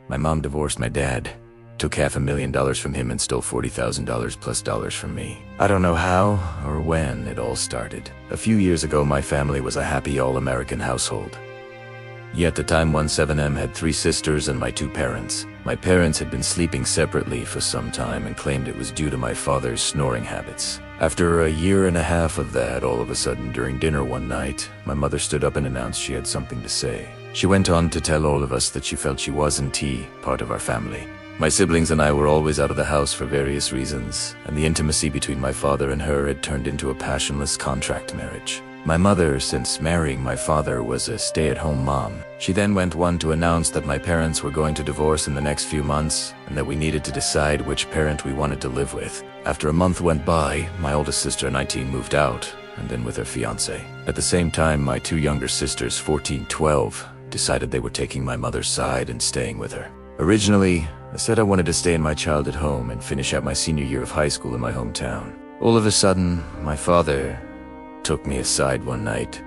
My mom divorced my dad, took $500,000 from him and stole $40,000 plus dollars from me. I don't know how or when it all started. A few years ago, my family was a happy all-American household. Yet the time 17M had 3 sisters and my 2 parents. My parents had been sleeping separately for some time and claimed it was due to my father's snoring habits. After a year and a half of that, all of a sudden during dinner one night, my mother stood up and announced she had something to say. She went on to tell all of us that she felt she wasn't part of our family. My siblings and I were always out of the house for various reasons, and the intimacy between my father and her had turned into a passionless contract marriage. My mother, since marrying my father, was a stay-at-home mom. She then went on to announce that my parents were going to divorce in the next few months, and that we needed to decide which parent we wanted to live with. After a month went by, my oldest sister, 19, moved out, and then with her fiancé. At the same time, my 2 younger sisters, 14, 12, decided they were taking my mother's side and staying with her. Originally, I said I wanted to stay in my childhood home and finish out my senior year of high school in my hometown. All of a sudden, my father took me aside one night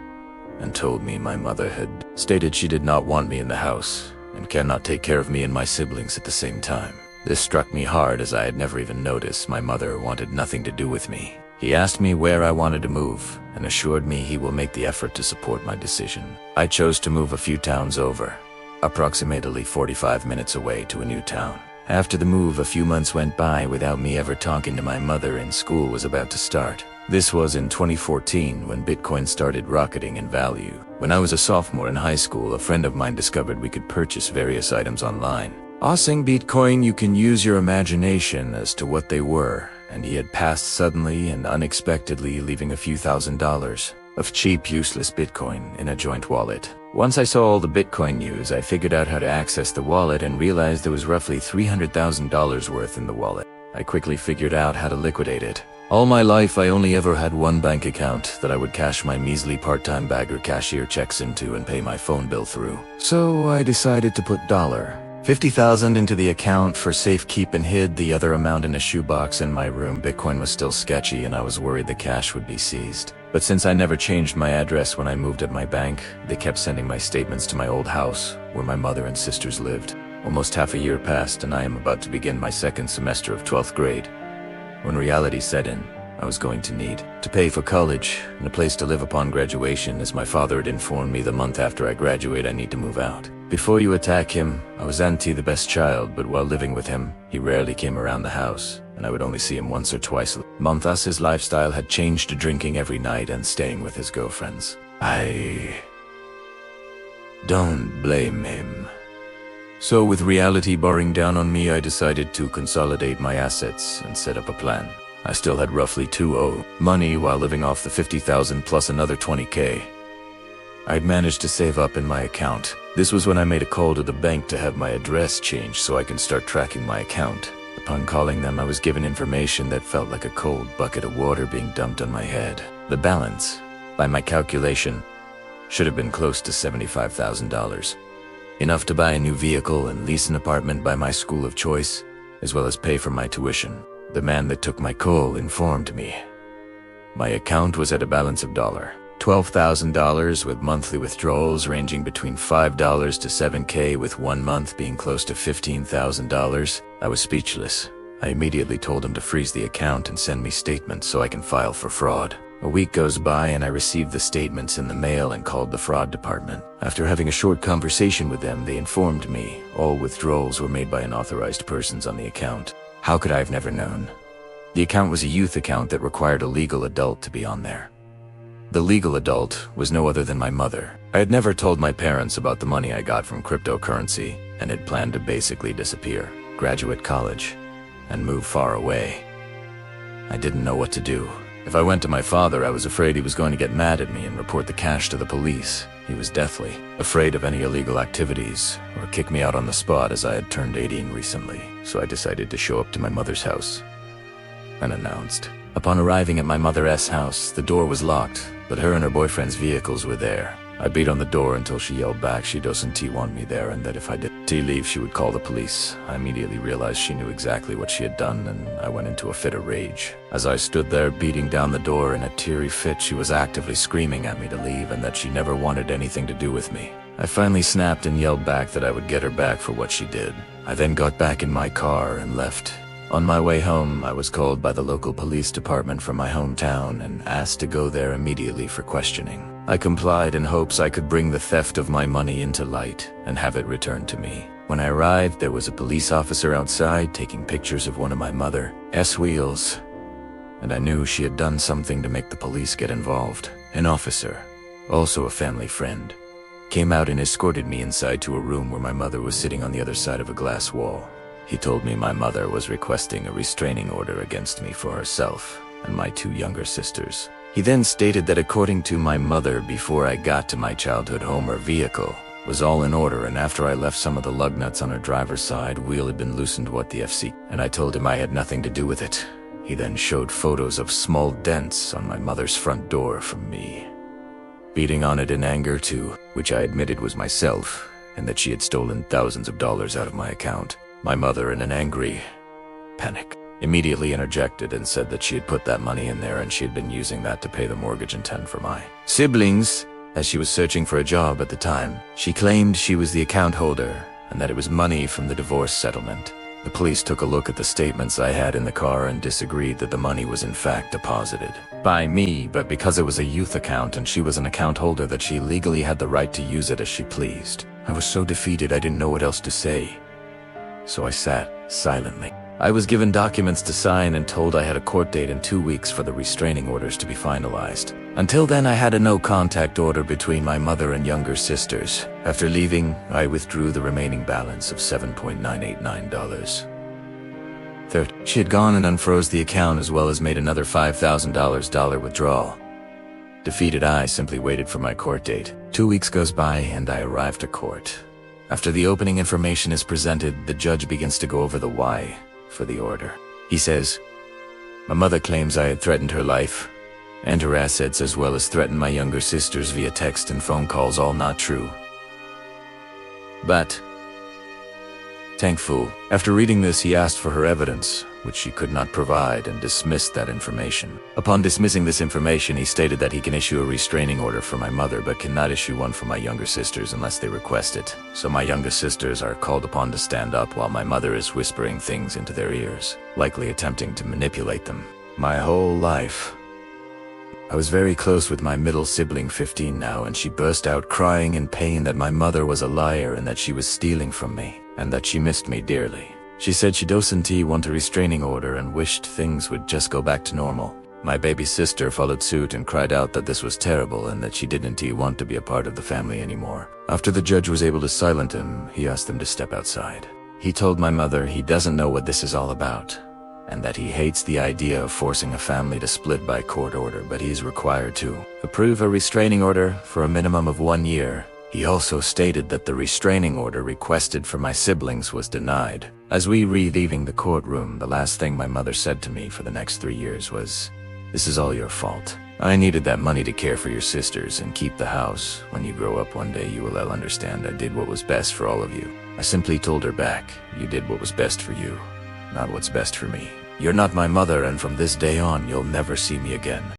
and told me my mother had stated she did not want me in the house and cannot take care of me and my siblings at the same time. This struck me hard, as I had never even noticed my mother wanted nothing to do with me. He asked me where I wanted to move and assured me he will make the effort to support my decision. I chose to move a few towns over, approximately 45 minutes away, to a new town. After the move, a few months went by without me ever talking to my mother, and school was about to start. This was in 2014, when Bitcoin started rocketing in value. When I was a sophomore in high school, a friend of mine discovered we could purchase various items online. Using Bitcoin, you can use your imagination as to what they were, and he had passed suddenly and unexpectedly, leaving a few $1,000s of cheap, useless Bitcoin in a joint wallet. Once I saw all the Bitcoin news, I figured out how to access the wallet and realized there was roughly $300,000 worth in the wallet. I quickly figured out how to liquidate it. All my life, I only ever had one bank account that I would cash my measly part-time bagger cashier checks into and pay my phone bill through. So I decided to put $50,000 into the account for safekeep and hid the other amount in a shoebox in my room. Bitcoin was still sketchy and I was worried the cash would be seized. But since I never changed my address when I moved at my bank, they kept sending my statements to my old house where my mother and sisters lived. Almost half a year passed and I am about to begin my 2nd semester of 12th grade. When reality set in, I was going to need to pay for college and a place to live upon graduation, as my father had informed me the month after I graduate I need to move out. Before you attack him, I was the best child, but while living with him, he rarely came around the house, and I would only see him once or twice a month. Thus, his lifestyle had changed to drinking every night and staying with his girlfriends. I don't blame him. So with reality bearing down on me, I decided to consolidate my assets and set up a plan. I still had roughly $2,000 money while living off the $50,000 plus another $20K. I'd managed to save up in my account. This was when I made a call to the bank to have my address changed so I can start tracking my account. Upon calling them, I was given information that felt like a cold bucket of water being dumped on my head. The balance, by my calculation, should have been close to $75,000. Enough to buy a new vehicle and lease an apartment by my school of choice, as well as pay for my tuition. The man that took my call informed me my account was at a balance of $12,000, with monthly withdrawals ranging between $5 to $7K, with 1 month being close to $15,000. I was speechless. I immediately told him to freeze the account and send me statements so I can file for fraud. A week goes by and I received the statements in the mail and called the fraud department. After having a short conversation with them, they informed me all withdrawals were made by unauthorized persons on the account. How could I have never known? The account was a youth account that required a legal adult to be on there. The legal adult was no other than my mother. I had never told my parents about the money I got from cryptocurrency and had planned to basically disappear, graduate college, and move far away. I didn't know what to do. If I went to my father, I was afraid he was going to get mad at me and report the cash to the police. He was deathly afraid of any illegal activities or kick me out on the spot, as I had turned 18 recently. So I decided to show up to my mother's house, unannounced. Upon arriving at my mother's house, the door was locked, but her and her boyfriend's vehicles were there. I beat on the door until she yelled back she doesn't want me there and that if I didn't leave she would call the police. I immediately realized she knew exactly what she had done and I went into a fit of rage. As I stood there beating down the door in a teary fit, she was actively screaming at me to leave and that she never wanted anything to do with me. I finally snapped and yelled back that I would get her back for what she did. I then got back in my car and left. On my way home, I was called by the local police department from my hometown and asked to go there immediately for questioning. I complied in hopes I could bring the theft of my money into light and have it returned to me. When I arrived, there was a police officer outside taking pictures of one of my mother's wheels, and I knew she had done something to make the police get involved. An officer, also a family friend, came out and escorted me inside to a room where my mother was sitting on the other side of a glass wall. He told me my mother was requesting a restraining order against me for herself and my 2 younger sisters. He then stated that according to my mother, before I got to my childhood home, her vehicle was all in order, and after I left, some of the lug nuts on her driver's side wheel had been loosened what the FC, and I told him I had nothing to do with it. He then showed photos of small dents on my mother's front door from me beating on it in anger too, which I admitted was myself, and that she had stolen thousands of dollars out of my account. My mother, in an angry panic, immediately interjected and said that she had put that money in there and she had been using that to pay the mortgage and tend for my siblings, as she was searching for a job at the time. She claimed she was the account holder and that it was money from the divorce settlement. The police took a look at the statements I had in the car and disagreed that the money was in fact deposited by me, but because it was a youth account and she was an account holder, that she legally had the right to use it as she pleased. I was so defeated I didn't know what else to say, so I sat silently. I was given documents to sign and told I had a court date in 2 weeks for the restraining orders to be finalized. Until then, I had a no-contact order between my mother and younger sisters. After leaving, I withdrew the remaining balance of $7.989. Third, she had gone and unfroze the account as well as made another $5,000 withdrawal. Defeated, I simply waited for my court date. 2 weeks goes by and I arrive to court. After the opening information is presented, the judge begins to go over the why for the order. He says, "My mother claims I had threatened her life and her assets, as well as threatened my younger sisters via text and phone calls, all not true. But thankful." After reading this, he asked for her evidence, which she could not provide, and dismissed that information. Upon dismissing this information, he stated that he can issue a restraining order for my mother, but cannot issue one for my younger sisters unless they request it. So my younger sisters are called upon to stand up while my mother is whispering things into their ears, likely attempting to manipulate them. My whole life, I was very close with my middle sibling, 15 now, and she burst out crying in pain that my mother was a liar and that she was stealing from me, and that she missed me dearly. She said she doesn't want a restraining order and wished things would just go back to normal. My baby sister followed suit and cried out that this was terrible and that she didn't want to be a part of the family anymore. After the judge was able to silence him, he asked them to step outside. He told my mother he doesn't know what this is all about, and that he hates the idea of forcing a family to split by court order, but he is required to approve a restraining order for a minimum of 1 year. He also stated that the restraining order requested for my siblings was denied. As we were leaving the courtroom, the last thing my mother said to me for the next 3 years was, "This is all your fault. I needed that money to care for your sisters and keep the house. When you grow up one day, you will all understand I did what was best for all of you." I simply told her back, "You did what was best for you, not what's best for me. You're not my mother, and from this day on, you'll never see me again."